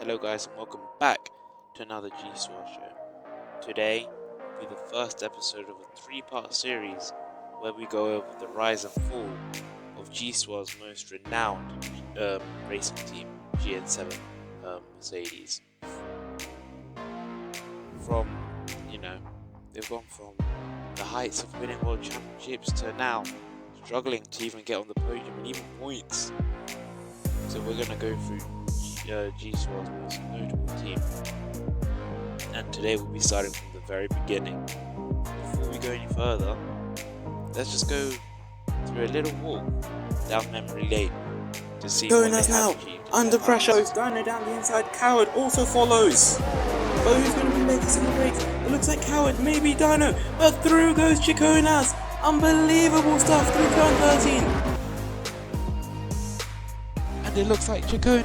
Hello guys and welcome back to another Gcor show. Today will be the first episode of a three-part series where we go over the rise and fall of Gcor's most renowned racing team, GN7 Mercedes. They've gone from the heights of winning world championships to now struggling to even get on the podium and even points. So we're going to go through Gcor's most notable team, and today we'll be starting from the very beginning. Before we go any further, let's just go through a little walk down memory lane to see Going what us they now, have achieved. under pressure, Dino down the inside, Coward also follows. But who's going to be latest in the race? It looks like Coward, maybe Dino, but through goes Chiconas. Unbelievable stuff through turn 13. And it looks like Gcor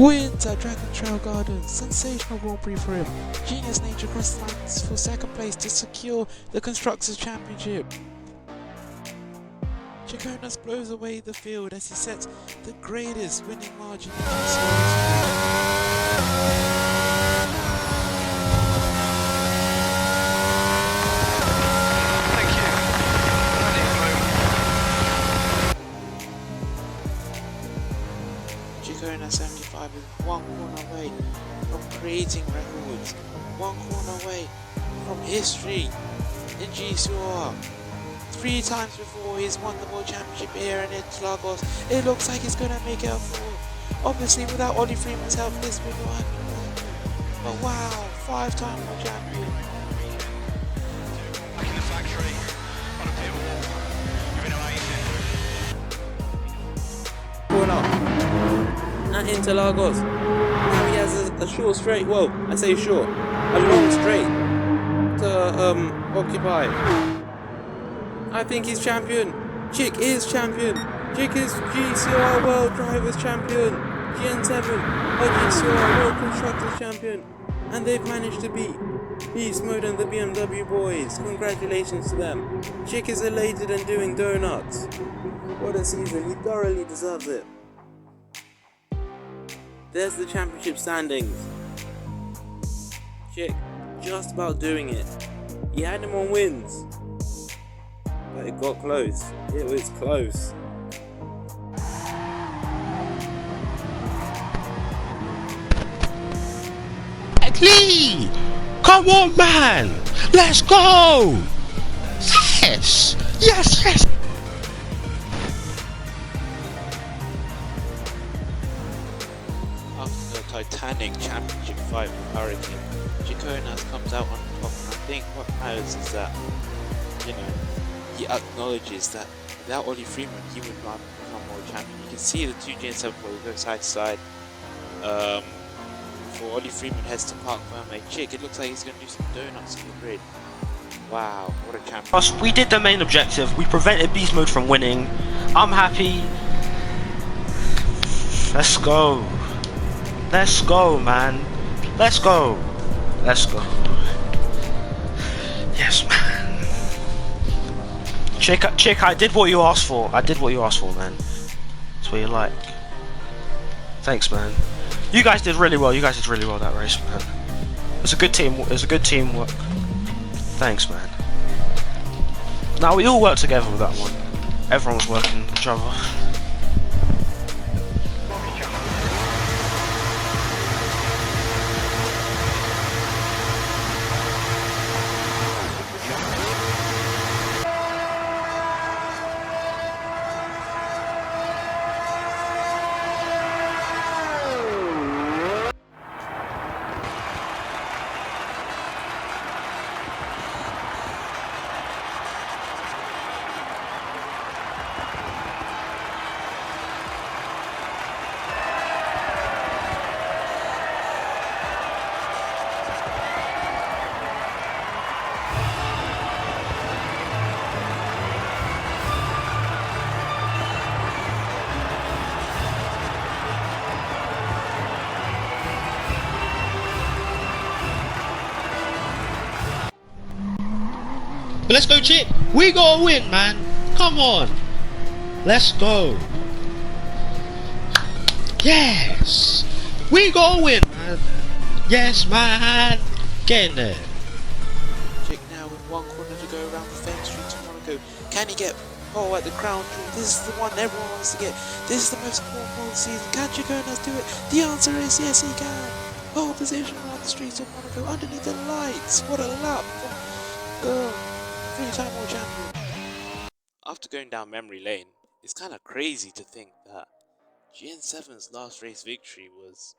wins at Dragon Trail Gardens. Sensational Grand Prix for him. Genius Nature crosses the lines for second place to secure the Constructors' Championship. Gcor blows away the field as he sets the greatest winning margin in Gcor 75 is one corner away from creating records, one corner away from history in Gcor. 3 times before he's won the world championship here in Lagos. It looks like he's gonna make it up for. Obviously without Ollie Freeman's help this would not happen. But wow, 5-time world champion. Back in the factory, on a pit wall, you've been amazing. Corner. And into Lagos. Now he has a short straight, well, I say short, a long straight to occupy. I think he's champion. Chick is champion. Chick is Gcor World Drivers Champion. GN7 Gcor World Constructors Champion. And they've managed to beat Beast Mode and the BMW boys. Congratulations to them. Chick is elated and doing donuts. What a season. He thoroughly deserves it. There's the championship standings. Chick just about doing it. He had him on wins. But it got close. It was close. Lee! Come on, man! Let's go! Yes! Yes, yes! After the titanic championship fight with Hurricane, Gcor comes out on top, and I think what matters is that, he acknowledges that without Ollie Freeman, he would not become world champion. You can see the 2 GN7 boys go side to side. Before Ollie Freeman heads to Park Ferme Chick, it looks like he's going to do some donuts in the grid. Wow, what a champion. We did the main objective. We prevented Beast Mode from winning. I'm happy. Let's go. Let's go, man. Let's go. Let's go. Yes, man. Chick, I did what you asked for. I did what you asked for, man. That's what you like. Thanks, man. You guys did really well. You guys did really well that race, man. It was a good team. It was a good teamwork. Thanks, man. Now we all worked together with that one. Everyone was working with each other. Let's go, Chick. We gotta win, man. Come on. Let's go. Yes. We gotta win, man. man. Yes, man. Get in there. Chick now with one corner to go around the famous streets of Monaco. Can he get pole at the crown jewel? This is the one everyone wants to get. This is the most important pole of the season. Can Chiconas do it? The answer is yes, he can. Pole position around the streets of Monaco underneath the lights. What a lap from the three-time world champion. After going down memory lane, it's kind of crazy to think that GN7's last race victory was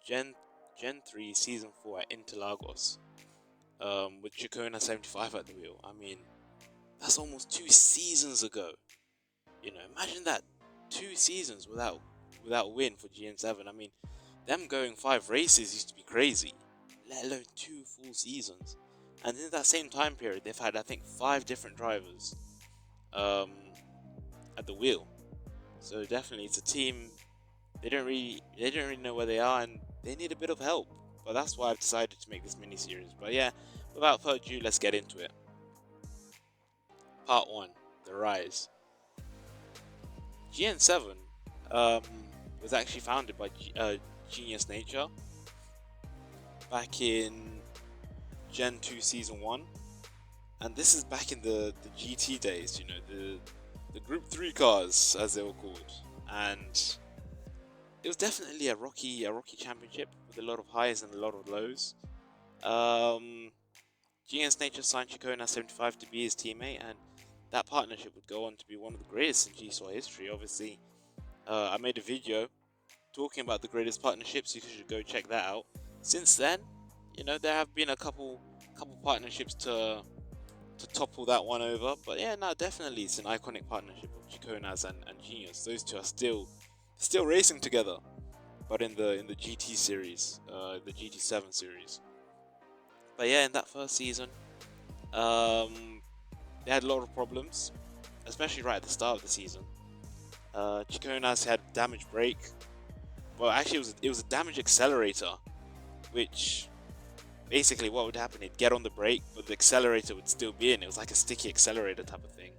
Gen 3 Season 4 at Interlagos, with Chicona 75 at the wheel. I mean, that's almost 2 seasons ago. You know, imagine that, 2 seasons without win for GN7. I mean, them going 5 races used to be crazy, let alone 2 full seasons. And in that same time period, they've had, I think, 5 different drivers at the wheel. So definitely, it's a team. They don't really know where they are, and they need a bit of help. But that's why I've decided to make this mini series. But yeah, without further ado, let's get into it. Part 1: The Rise. GN7 was actually founded by Genius Nature back in Gen 2 Season 1, and this is back in the GT days, you know, the Group 3 cars, as they were called. And it was definitely a rocky championship with a lot of highs and a lot of lows. Genius Nature signed Chicona 75 to be his teammate, and that partnership would go on to be one of the greatest in Gcor history. Obviously, I made a video talking about the greatest partnerships. You should go check that out. Since then, you know, there have been a couple partnerships to topple that one over. But yeah, no, definitely it's an iconic partnership of Chiconas and Genius. Those two are still racing together, but in the GT series, the GT7 series. But yeah, in that first season, they had a lot of problems, especially right at the start of the season. Chiconas had damaged brake. Well, actually, it was a damaged accelerator, which basically what would happen, it'd get on the brake, but the accelerator would still be in. It was like a sticky accelerator type of thing.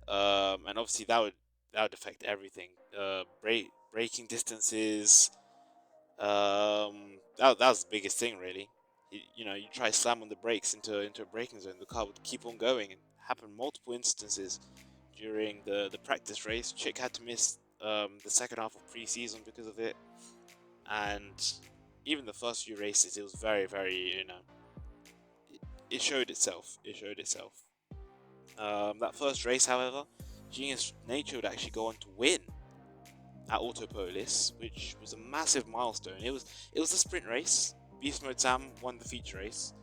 And obviously that would affect everything. Braking distances. That was the biggest thing, really. You know, you try to slam on the brakes into a braking zone, the car would keep on going. And happened multiple instances during the practice race. Chick had to miss the second half of pre-season because of it, and even the first few races, it was very, very, you know, it showed itself. That first race, however, Genius Nature would actually go on to win at Autopolis, which was a massive milestone. It was a sprint race. Beast Mode Sam won the feature race,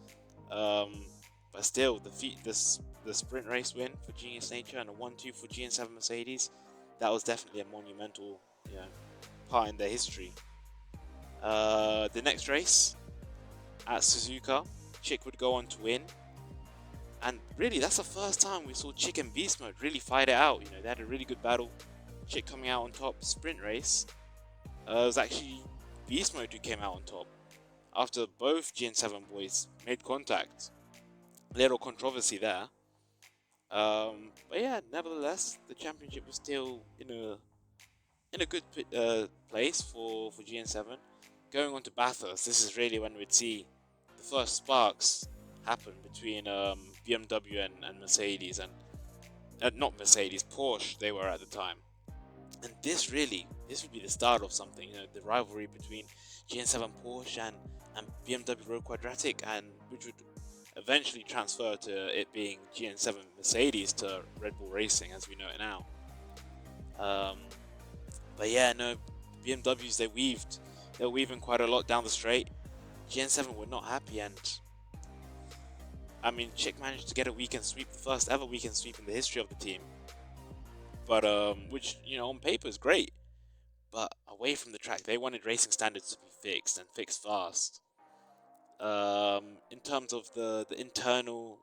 but still, the sprint race win for Genius Nature and a 1-2 for GN7 Mercedes, that was definitely a monumental, you know, part in their history. The next race at Suzuka, Chick would go on to win, and really that's the first time we saw Chick and Beast Mode really fight it out. You know, they had a really good battle. Chick coming out on top. Sprint race, it was actually Beast Mode who came out on top after both GN7 boys made contact. Little controversy there, but yeah, nevertheless, the championship was still in a good place for GN7. Going on to Bathurst, this is really when we'd see the first sparks happen between BMW and Mercedes, and not Mercedes, Porsche they were at the time. And this would be the start of something, you know, the rivalry between GN7 Porsche and BMW Road Quadratic, and which would eventually transfer to it being GN7 Mercedes to Red Bull Racing as we know it now. But yeah, no, BMWs, they were weaving quite a lot down the straight. GN7 were not happy, and I mean, Chick managed to get a weekend sweep, the first ever weekend sweep in the history of the team. But which, you know, on paper is great, but away from the track, they wanted racing standards to be fixed, and fixed fast. In terms of the internal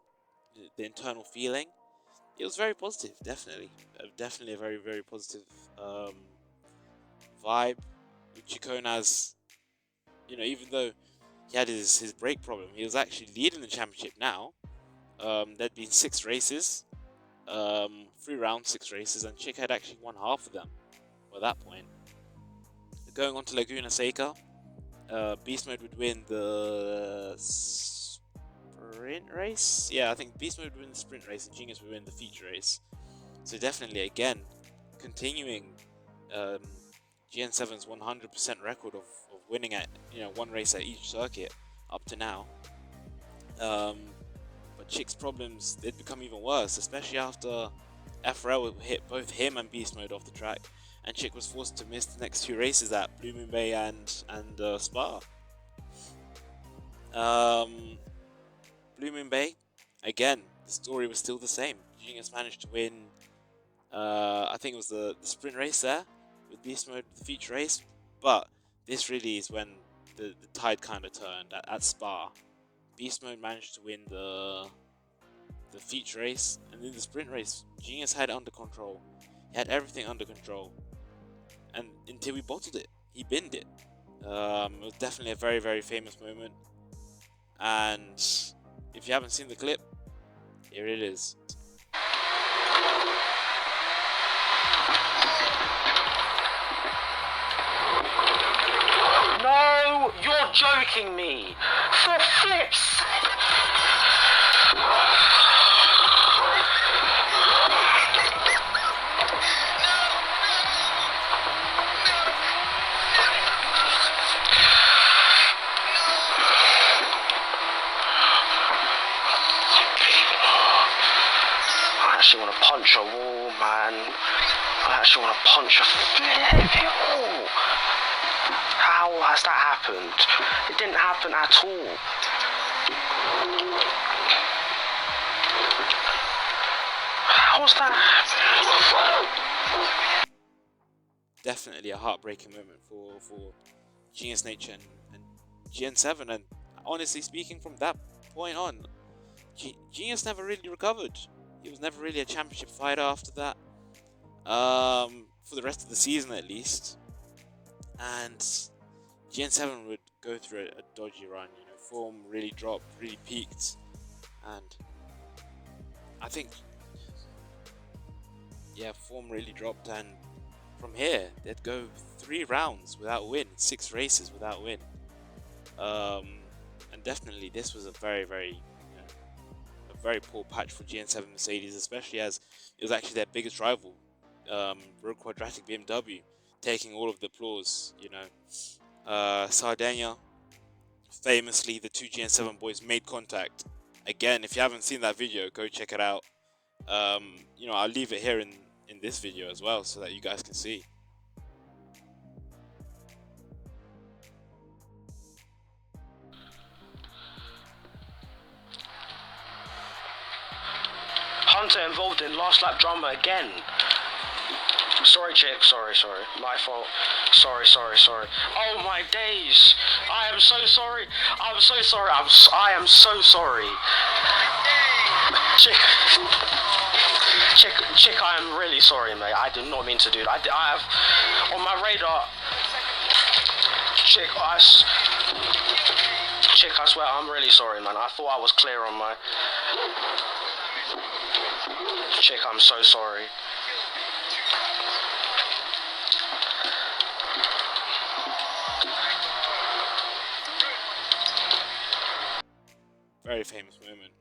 feeling, it was very positive. Definitely a very, very positive vibe. With Chiconas, you know, even though he had his brake problem, he was actually leading the championship now. There'd been 6 races, 3 rounds, 6 races, and Chick had actually won half of them by that point. Going on to Laguna Seca, Beast Mode would win the sprint race. Yeah, I think Beast Mode would win the sprint race and Genius would win the feature race. So definitely, again, continuing GN7's 100% record of winning at one race at each circuit up to now. But Chick's problems, they'd become even worse, especially after FRL hit both him and Beast Mode off the track, and Chick was forced to miss the next 2 races at Blue Moon Bay and Spa. Blue Moon Bay, again, the story was still the same. Genius managed to win, I think it was the sprint race there with Beast Mode, the feature race, but this really is when the tide kind of turned at Spa. Beast Mode managed to win the feature race, and in the sprint race, Genius had it under control. He had everything under control, and until he bottled it, he binned it. It was definitely a very, very famous moment, and if you haven't seen the clip, here it is. No, you're joking me. For flip's sake. I actually want to punch a wall, man. I actually want to punch a flip. How has that happened? It didn't happen at all. How was that happening? Definitely a heartbreaking moment for Genius Nature and GN7, and honestly speaking, from that point on, Genius never really recovered. He was never really a championship fighter after that, for the rest of the season at least. And GN7 would go through a dodgy run, form really dropped, really peaked, and I think, form really dropped, and from here, they'd go 3 rounds without win, 6 races without win. And definitely this was a very, very, a very poor patch for GN7 Mercedes, especially as it was actually their biggest rival, Road Quadratic BMW, taking all of the applause, Sardinia, famously, the 2 GN7 boys made contact. Again, if you haven't seen that video, go check it out. I'll leave it here in this video as well so that you guys can see. Hunter involved in last lap drama again. Sorry, Chick. Sorry. My fault. Sorry. Oh my days. I am so sorry. I'm so sorry. I am so sorry. Chick, I am really sorry, mate. I did not mean to do that. I have on my radar. Chick, I swear, I'm really sorry, man. I thought I was clear on my. Chick, I'm so sorry. Very famous moment.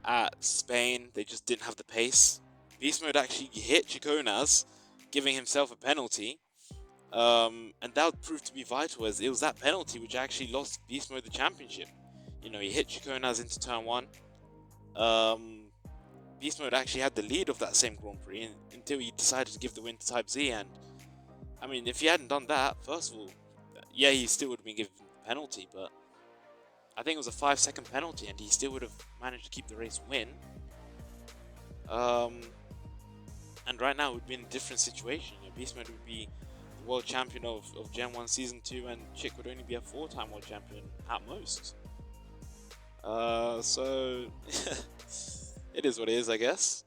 At Spain, they just didn't have the pace. Beast Mode actually hit Chiconas, giving himself a penalty. And that proved to be vital, as it was that penalty which actually lost Beast Mode the championship. He hit Chiconas into turn 1. Beast Mode actually had the lead of that same Grand Prix until he decided to give the win to Type Z. And I mean, if he hadn't done that, first of all, yeah, he still would have been given the penalty, but I think it was a 5-second penalty, and he still would have managed to keep the race win. And right now, it would be in a different situation. Beast Mode would be the world champion of Gen 1 Season 2, and Chick would only be a 4-time world champion at most. So it is what it is, I guess.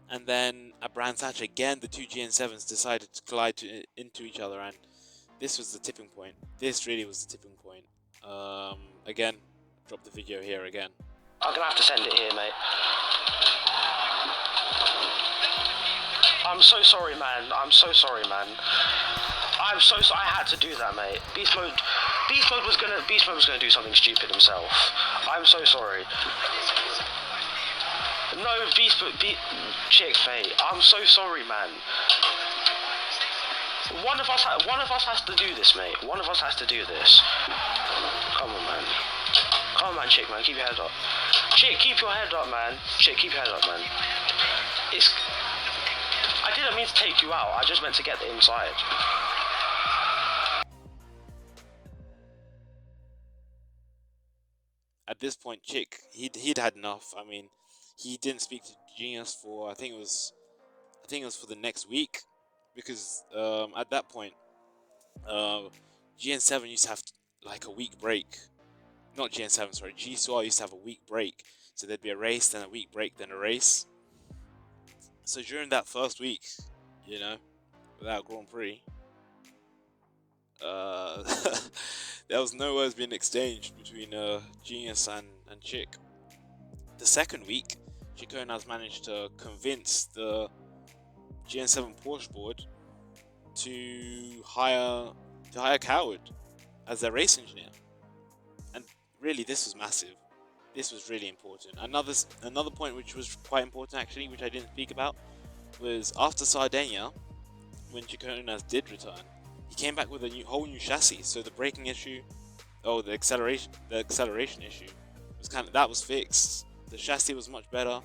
And then at Brands Hatch again, the 2 GN7s decided to collide into each other, and this was the tipping point. This really was the tipping point. Again, drop the video here again. I'm gonna have to send it here, mate. I'm so sorry, man. I'm so sorry, man. I'm so sorry. I had to do that, mate. Beast mode was gonna do something stupid himself. I'm so sorry. No, chick, mate. I'm so sorry, man. One of us has to do this, mate. One of us has to do this. Come on, man. Come on, man, chick, man. Keep your head up. Chick, keep your head up, man. Chick, keep your head up, man. I didn't mean to take you out. I just meant to get the inside. At this point, Chick, he'd had enough. I mean, he didn't speak to Genius for I think it was for the next week, because at that point, GN7 used to have like a week break. Not GN7, sorry, Gcor used to have a week break. So there'd be a race, then a week break, then a race. So during that first week, you know, without Grand Prix, there was no words being exchanged between Genius and Chick. The second week, Chiconas managed to convince the GN7 Porsche board to hire Coward as their race engineer. And really, this was massive. This was really important. Another point which was quite important actually, which I didn't speak about, was after Sardinia, when Chiconas did return, he came back with a whole new chassis. So the braking issue, the acceleration issue was fixed. The chassis was much better,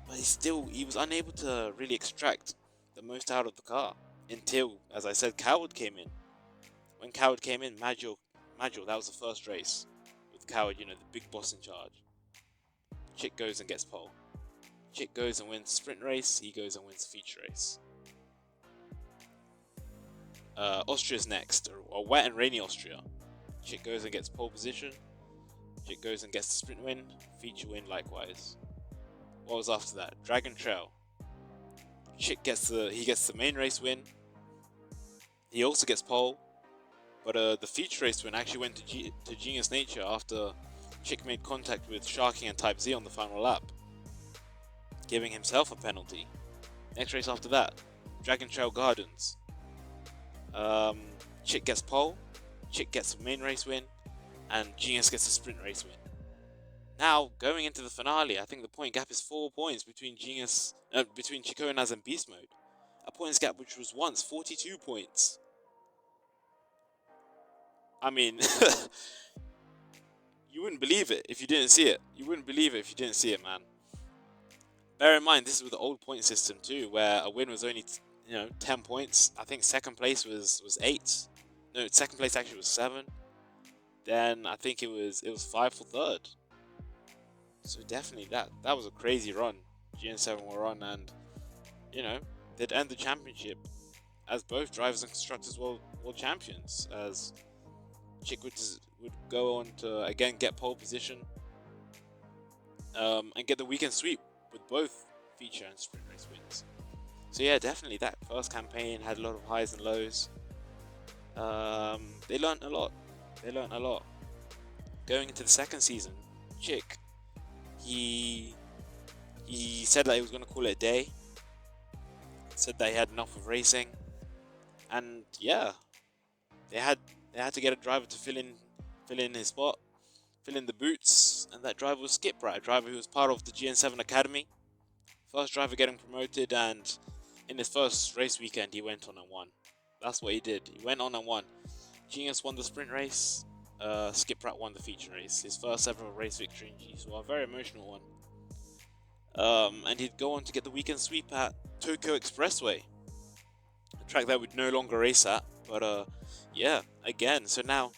but he was unable to really extract the most out of the car until, as I said, Coward came in. When Coward came in, Maggior, that was the first race with Coward, you know, the big boss in charge. Chick goes and gets pole. Chick goes and wins sprint race. He goes and wins feature race. Austria's next, or wet and rainy Austria. Chick goes and gets pole position. Chick goes and gets the sprint win, feature win likewise. What was after that? Dragon Trail. Chick gets the main race win. He also gets pole, but the feature race win actually went to Genius Nature after Chick made contact with Sharking and Type Z on the final lap, giving himself a penalty. Next race after that, Dragon Trail Gardens. Chick gets pole, Chick gets the main race win, and Genius gets a sprint race win. Now, going into the finale, I think the point gap is 4 points between Chiconas and Beast Mode. A points gap which was once 42 points. I mean, you wouldn't believe it if you didn't see it. You wouldn't believe it if you didn't see it, man. Bear in mind, this is with the old point system too, where a win was only 10 points. I think second place was 8. No, second place actually was 7. Then I think it was 5 for third. So definitely that was a crazy run GN7 were on, and they'd end the championship as both drivers and constructors world champions, as Chick would go on to again get pole position and get the weekend sweep with both feature and sprint race wins. So yeah, definitely that first campaign had a lot of highs and lows. They learned a lot. Going into the second season, Chick, he said that he was going to call it a day. Said that he had enough of racing, and yeah, they had to get a driver to fill in his spot, fill in the boots, and that driver was Skip Rat, a driver who was part of the GN7 Academy. First driver getting promoted, and in his first race weekend, he went on and won. That's what he did. He went on and won. Genius won the sprint race. Skip Rat won the feature race. His first ever race victory in Gcor, a very emotional one. And he'd go on to get the weekend sweep at Tokyo Expressway, a track that would no longer race at. But yeah, again. So now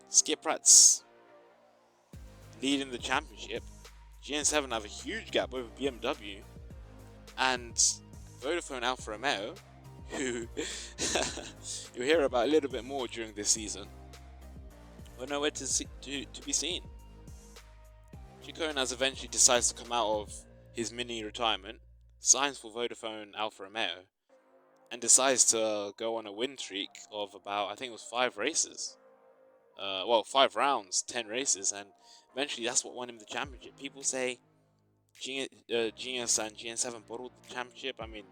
Skip Rat's leading the championship. GN7 have a huge gap over BMW and Vodafone Alfa Romeo, who you'll hear about a little bit more during this season, were nowhere to be seen. Chiconas eventually decides to come out of his mini retirement, signs for Vodafone Alfa Romeo, and decides to go on a win streak of about, I think it was 5 races. 5 rounds, 10 races, and eventually that's what won him the championship. People say Genius and GN7 bottled the championship. I mean,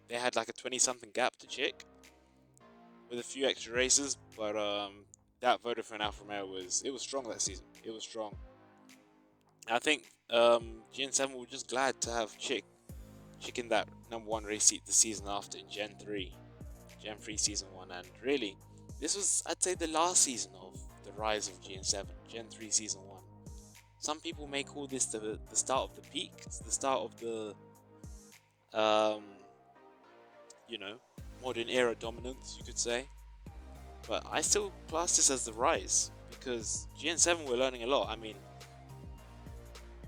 they had like a 20-something gap to Chick with a few extra races, but that Vodafone Alfa Romeo was strong that season. It was strong. I think GN7 were just glad to have Chick in that #1 race seat the season after in Gen 3 season 1, and really this was, I'd say, the last season of the rise of GN7, Gen 3 season 1. Some people may call this the start of the peak. It's the start of the you know, modern era dominance, you could say. But I still class this as the rise, because GN7 were learning a lot. I mean,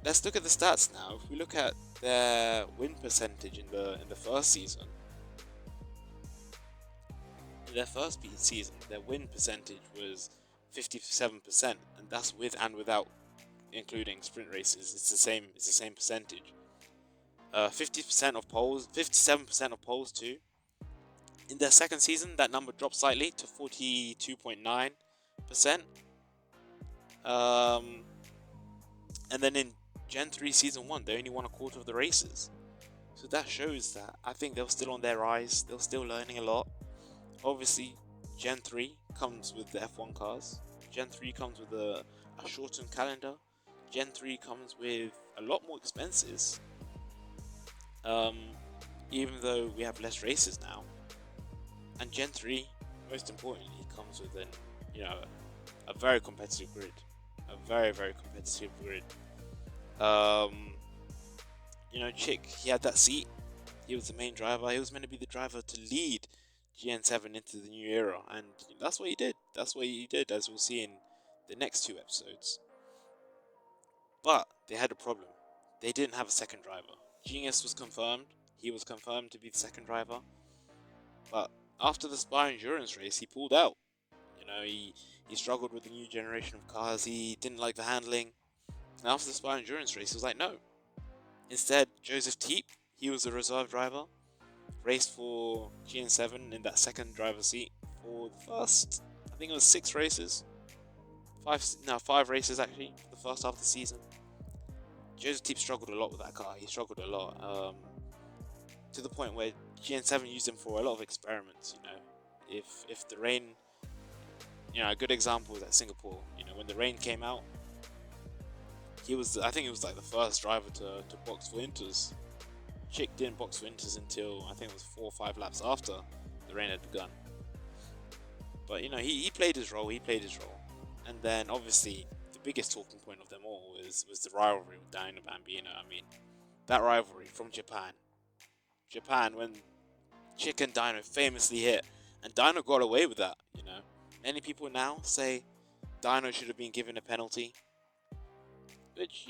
let's look at the stats now. If we look at their win percentage in the first season, in their first season, their win percentage was 57%, and that's with and without including sprint races. It's the same percentage. 50% of poles, 57% of poles too. In their second season, that number dropped slightly to 42.9%. And then in Gen 3 Season 1, they only won a quarter of the races. So that shows that I think they were still on their rise. They were still learning a lot. Obviously, Gen 3 comes with the F1 cars. Gen 3 comes with a shortened calendar. Gen 3 comes with a lot more expenses. Even though we have less races now. And Gen 3, most importantly, comes with a very competitive grid. A very, very competitive grid. Chick, he had that seat. He was the main driver. He was meant to be the driver to lead GN7 into the new era, and that's what he did. That's what he did, as we'll see in the next 2 episodes. But they had a problem. They didn't have a second driver. Genius was confirmed. He was confirmed to be the second driver. But after the Spa Endurance race, he pulled out. He struggled with the new generation of cars. He didn't like the handling. And after the Spa Endurance race, he was like, no. Instead, Joseph Teep, he was a reserve driver, raced for GN7 in that second driver seat for the first, I think it was 6 races. 5 races actually, for the first half of the season. Joseph Teep struggled a lot with that car. He struggled a lot. To the point where GN7 used him for a lot of experiments. If the rain, a good example was at Singapore. When the rain came out, I think he was like the first driver to box for inters. Chick didn't box for inters until I think it was 4 or 5 laps after the rain had begun. But he played his role. And then obviously the biggest talking point of them all was the rivalry with Dino Bambino. I mean, that rivalry from Japan, when Chick and Dino famously hit, and Dino got away with that. Many people now say Dino should have been given a penalty, which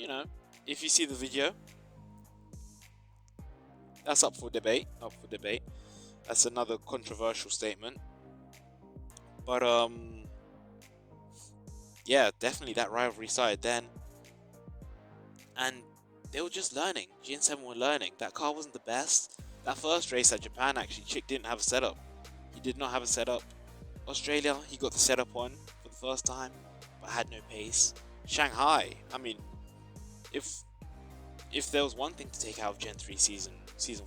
if you see the video, that's up for debate. That's another controversial statement. But yeah, definitely that rivalry started then, and they were just learning. GN7 were learning. That car wasn't the best. That first race at Japan, actually, Chick didn't have a setup. He did not have a setup. Australia, he got the setup on for the first time, but had no pace. Shanghai, I mean, if there was one thing to take out of Gen 3 season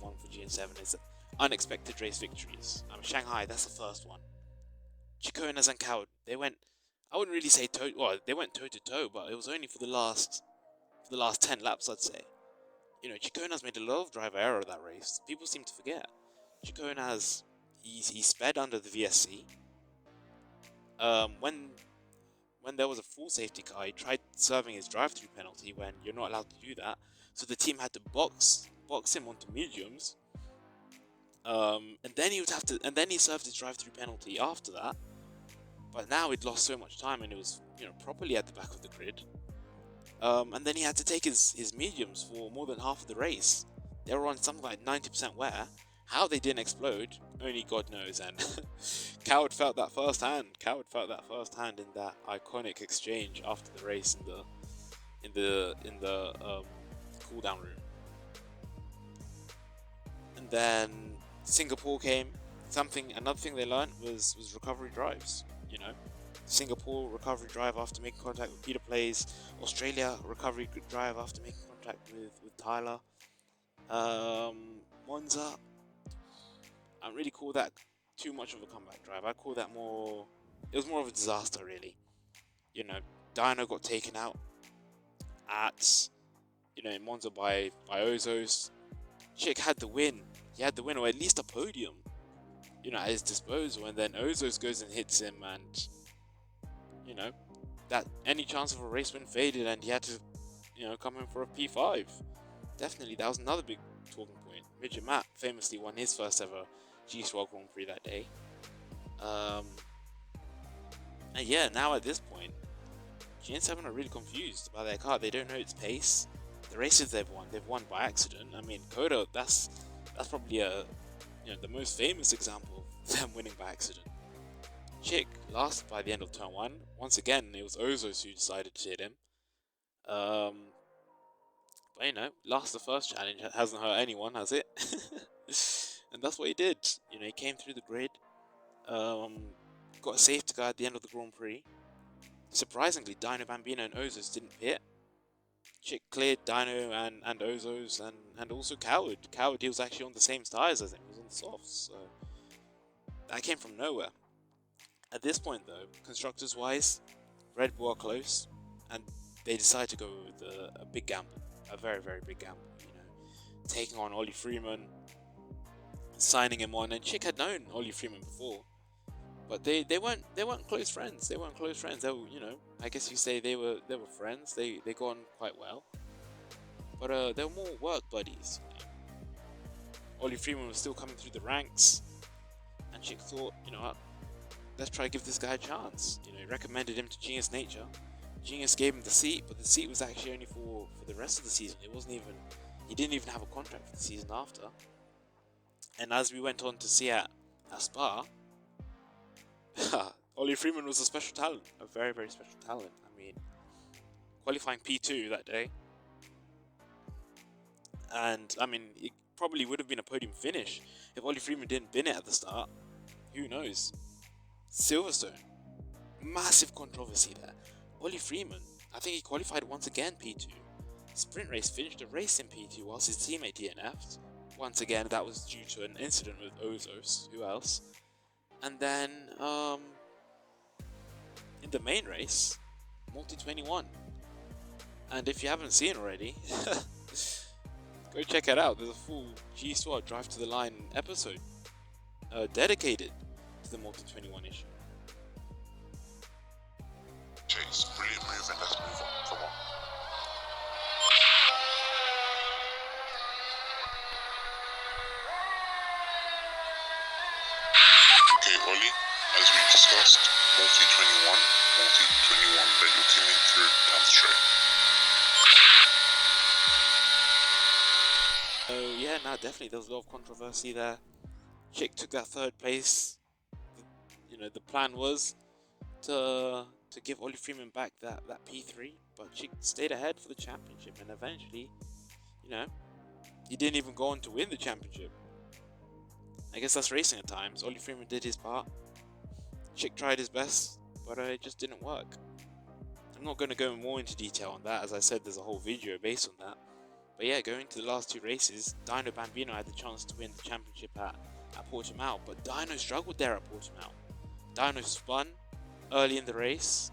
1 for GN7, is unexpected race victories. Shanghai, that's the first one. Gcor and Zankow, they went, I wouldn't really say they went toe to toe, but it was only for the last 10 laps, I'd say. Gcor has made a lot of driver error that race. People seem to forget. Gcor has, he sped under the VSC. When there was a full safety car, he tried serving his drive-through penalty when you're not allowed to do that. So the team had to box him onto mediums. And then he served his drive-through penalty after that. But now he'd lost so much time, and it was properly at the back of the grid. And then he had to take his mediums for more than half of the race. They were on something like 90% wear. How they didn't explode, only God knows. And Coward felt that firsthand. In that iconic exchange after the race in the cool down room. And then Singapore came. Another thing they learned was recovery drives. Singapore recovery drive after making contact with Peter Plays. Australia recovery drive after making contact with Tyler. Monza. I don't really call that too much of a comeback drive. I call that more. It was more of a disaster, really. You know, Dino got taken out at, in Monza by Ozos. Chick had the win. He had the win, or at least a podium, at his disposal. And then Ozos goes and hits him, and that any chance of a race win faded, and he had to, come in for a P5. Definitely, that was another big talking point. Midget Matt famously won his first ever Gcor Grand Prix that day. And yeah, now at this point, GN7 are really confused about their car. They don't know its pace. The races they've won by accident. I mean, Coda, that's probably the most famous example of them winning by accident. Chick lost by the end of turn 1. Once again, it was Ozos who decided to hit him. But lost the first challenge. Hasn't hurt anyone, has it? And that's what he did. He came through the grid. Got a safety car at the end of the Grand Prix. Surprisingly, Dino Bambino and Ozos didn't pit. Chick cleared Dino and Ozos and also Coward. Coward, he was actually on the same tyres as him. He was on the softs. So that came from nowhere. At this point, though, constructors-wise, Red Bull are close, and they decide to go with a big gamble, a very, very big gamble. Taking on Ollie Freeman, signing him on, and Chick had known Ollie Freeman before, but they weren't close friends. They weren't close friends. They were, I guess you say they were friends. They got on quite well, but they were more work buddies. Ollie Freeman was still coming through the ranks, and Chick thought, let's try to give this guy a chance. He recommended him to Genius Nature. Genius gave him the seat, but the seat was actually only for the rest of the season. He didn't even have a contract for the season after. And as we went on to see at Spa, Ollie Freeman was a special talent, a very, very special talent. I mean, qualifying P2 that day, and I mean, it probably would have been a podium finish if Ollie Freeman didn't bin it at the start. Who knows? Silverstone, massive controversy there. Ollie Freeman, I think he qualified once again P2. Sprint race, finished a race in P2 whilst his teammate DNF'd. Once again, that was due to an incident with Ozos. Who else? And then, in the main race, Multi-21. And if you haven't seen already, go check it out. There's a full Gcor Drive to the Line episode dedicated to the Multi-21 issue. Chase, brilliant move, and let's move on. Come on. Okay, Ollie, as we discussed, Multi-21 let your teammate through down the straight. So yeah, no, definitely there was a lot of controversy there. Chick took that third place. The plan was to give Ollie Freeman back that P3, but Chick stayed ahead for the championship, and eventually, he didn't even go on to win the championship. I guess that's racing at times. Ollie Freeman did his part. Chick tried his best, but it just didn't work. I'm not going to go more into detail on that. As I said, there's a whole video based on that. But yeah, going to the last two races, Dino Bambino had the chance to win the championship at Portimao, but Dino struggled there at Portimao. Dino spun early in the race.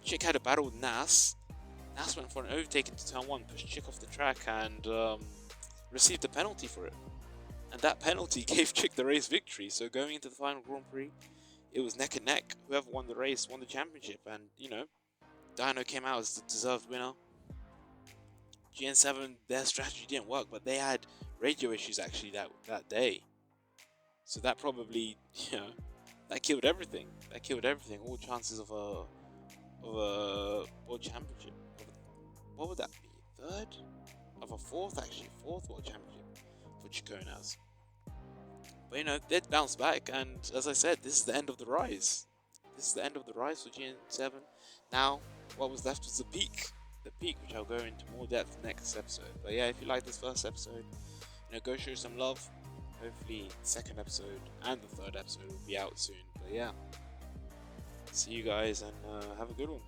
Chick had a battle with Nas. Nas went for an overtake into turn 1, pushed Chick off the track, and received a penalty for it. And that penalty gave Chick the race victory. So going into the final Grand Prix, it was neck and neck. Whoever won the race won the championship. And, Dino came out as the deserved winner. GN7, their strategy didn't work, but they had radio issues actually that day. So that probably, that killed everything. That killed everything. All chances of a world championship. What would that be? Third? Of a fourth, actually. Fourth world championship for Chiconas. But they'd bounce back, and as I said, this is the end of the rise. This is the end of the rise for GN7. Now, what was left was the peak. The peak, which I'll go into more depth next episode. But yeah, if you like this first episode, go show some love. Hopefully, the second episode and the third episode will be out soon. But yeah, see you guys, and have a good one.